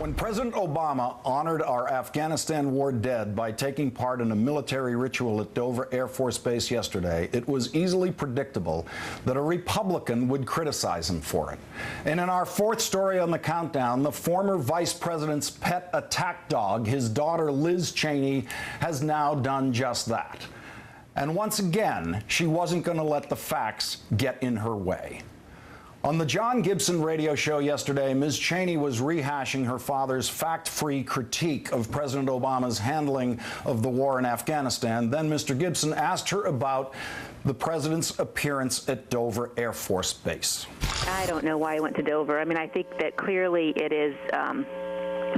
When President Obama honored our Afghanistan war dead by taking part in a military ritual at Dover Air Force Base yesterday, it was easily predictable that a Republican would criticize him for it. And in our fourth story on the countdown, the former vice president's pet attack dog, his daughter Liz Cheney, has now done just that. And once again, she wasn't going to let the facts get in her way. On the John Gibson radio show yesterday, Ms. Cheney was rehashing her father's fact-free critique of President Obama's handling of the war in Afghanistan. Then Mr. Gibson asked her about the president's appearance at Dover Air Force Base. I don't know why he went to Dover. I mean, I think that clearly it is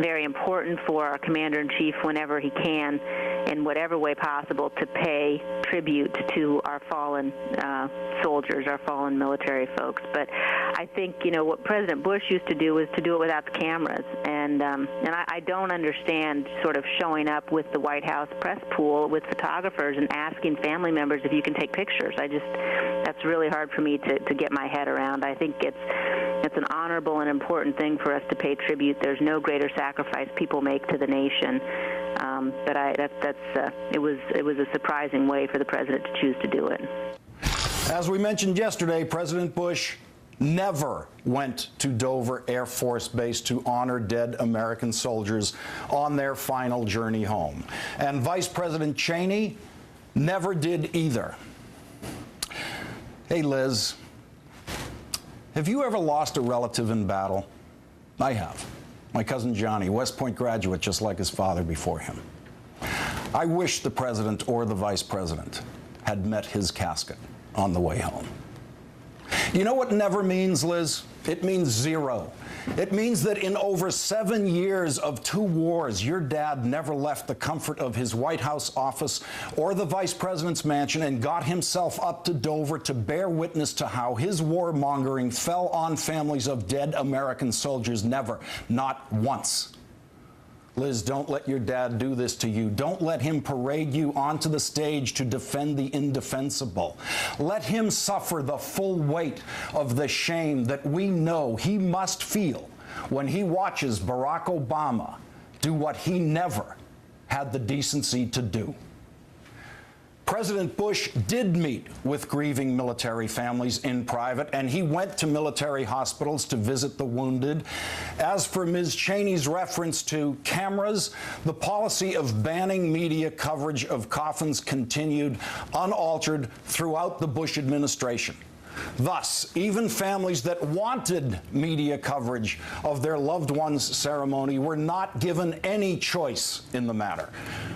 very important for our commander-in-chief whenever he can, in whatever way possible, to pay tribute to our fallen soldiers, our fallen military folks. But I think, you know, what President Bush used to do was to do it without the cameras. And I don't understand sort of showing up with the White House press pool with photographers and asking family members if you can take pictures. That's really hard for me to get my head around. I think it's an honorable and important thing for us to pay tribute. There's no greater sacrifice people make to the nation. But it was a surprising way for the president to choose to do it. As we mentioned yesterday, President Bush never went to Dover Air Force Base to honor dead American soldiers on their final journey home. And Vice President Cheney never did either. Hey, Liz, have you ever lost a relative in battle? I have. My cousin Johnny, West Point graduate, just like his father before him. I wish the president or the vice president had met his casket on the way home. You know what never means, Liz? It means zero. It means that in over 7 years of 2 wars, your dad never left the comfort of his White House office or the vice president's mansion and got himself up to Dover to bear witness to how his warmongering fell on families of dead American soldiers. Never, not once. Liz, don't let your dad do this to you. Don't let him parade you onto the stage to defend the indefensible. Let him suffer the full weight of the shame that we know he must feel when he watches Barack Obama do what he never had the decency to do. President Bush did meet with grieving military families in private, and he went to military hospitals to visit the wounded. As for Ms. Cheney's reference to cameras, the policy of banning media coverage of coffins continued unaltered throughout the Bush administration. Thus, even families that wanted media coverage of their loved one's ceremony were not given any choice in the matter.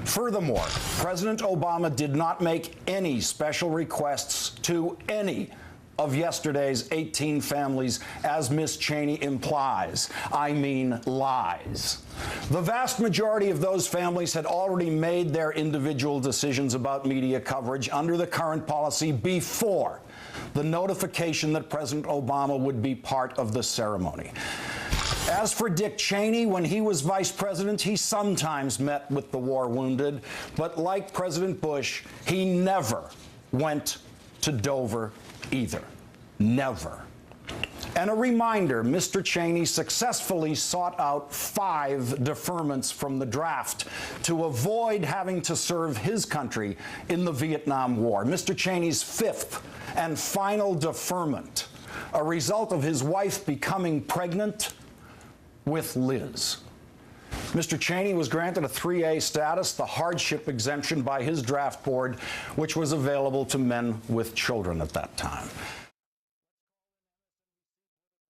Furthermore, President Obama did not make any special requests to any of yesterday's 18 families, as Ms. Cheney implies. I mean, lies. The vast majority of those families had already made their individual decisions about media coverage under the current policy before the notification that President Obama would be part of the ceremony. As for Dick Cheney, when he was vice president, he sometimes met with the war wounded, but like President Bush, he never went to Dover either. Never. And a reminder, Mr. Cheney successfully sought out 5 deferments from the draft to avoid having to serve his country in the Vietnam War. Mr. Cheney's 5th and final deferment, a result of his wife becoming pregnant with Liz. Mr. Cheney was granted a 3A status, the hardship exemption by his draft board, which was available to men with children at that time.